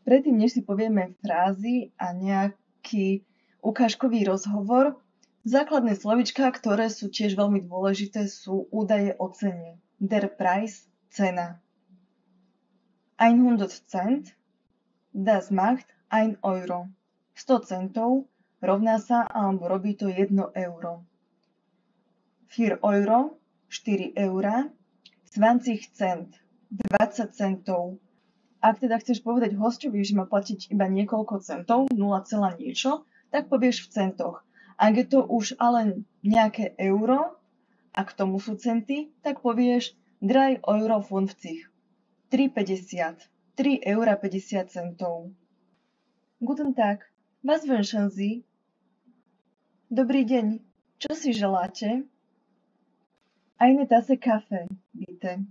Predtým, než si povieme frázy a nejaký ukážkový rozhovor, základné slovíčka, ktoré sú tiež veľmi dôležité, sú údaje o cene. Der Preis, cena. 100 Cent, das macht 1 Euro. 100 centov rovná sa alebo robí to 1 euro. 4 Euro, 4 eurá, 20 Cent, 20 centov. Ak teda chceš povedať hosťovi, že má platiť iba niekoľko centov, 0, niečo, tak povieš v centoch. Ak je to už ale nejaké euro a k tomu sú centy, tak povieš 3 Euro 50. 3,50. 3 eura 50 centov. Guten Tag, was wünschen Sie? Dobrý deň, čo si želáte? Eine Tasse Kaffee, bitte.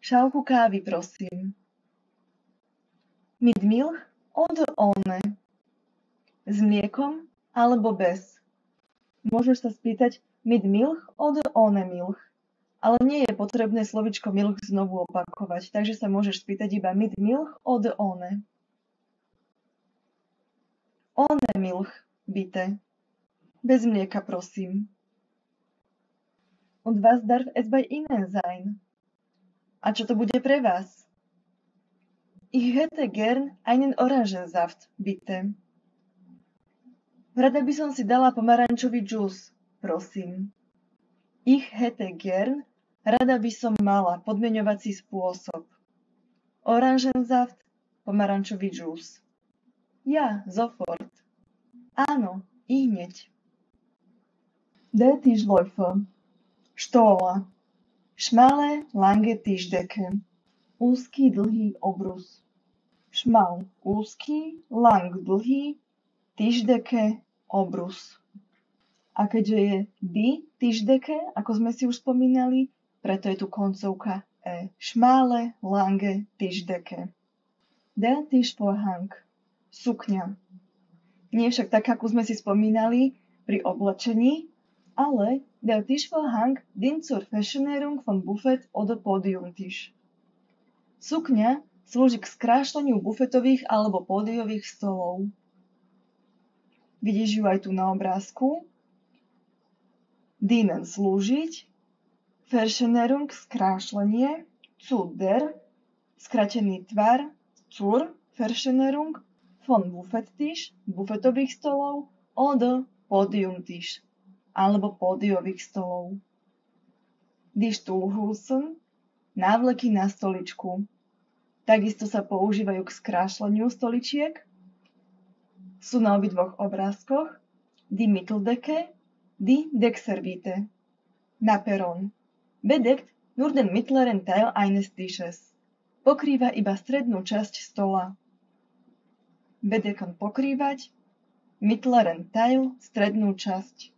Šálku kávy, prosím. Mit Milch oder ohne? S mliekom alebo bez? Môžeš sa spýtať mit Milch oder ohne Milch? Ale nie je potrebné slovičko Milch znovu opakovať, takže sa môžeš spýtať iba mit Milch oder ohne? Ohne Milch, bitte. Bez mlieka, prosím. Und was darf es bei Ihnen sein? A čo to bude pre vás? Ich hätte gern einen Orangensaft, bitte. Rada by som si dala pomarančový džús, prosím. Ich hätte gern, rada by som mala, podmieňovací spôsob. Orangensaft, pomarančový džús. Ja, sofort. Áno, ihneď. Der Tischläufer. Štóla. Schmale, lange Tischdecke. Úzky, dlhý obrus. Schmal, úzky, lang, dlhý, Tischdecke, obrus. A keďže je die Tischdecke, ako sme si už spomínali, preto je tu koncovka e. Schmale, lange Tischdecke. Der Tischvorhang. Sukňa. Nie však tak, ako sme si spomínali pri oblečení, ale der Tischvorhang dient zur Fashionierung von Buffet oder Podiumtisch. Sukňa slúži k skrášleniu bufetových alebo pódiových stolov. Vidíš ju aj tu na obrázku. Dienen slúžiť, Fashionierung skrášlenie, zu der, skratený tvar, zur Fashionierung, von Buffettisch, bufetových stolov, oder Podiumtisch, alebo pódiových stolov. Die Stuhlhusen, návleky na stoličku. Takisto sa používajú k skrášleniu stoličiek. Sú na obidvoch obrázkoch. Die Mitteldecke, die Deckservite. Na peron. Bedeckt nur den mittleren Teil eines Tisches. Pokrýva iba strednú časť stola. Bedecken pokrývať. Mittleren Teil, strednú časť.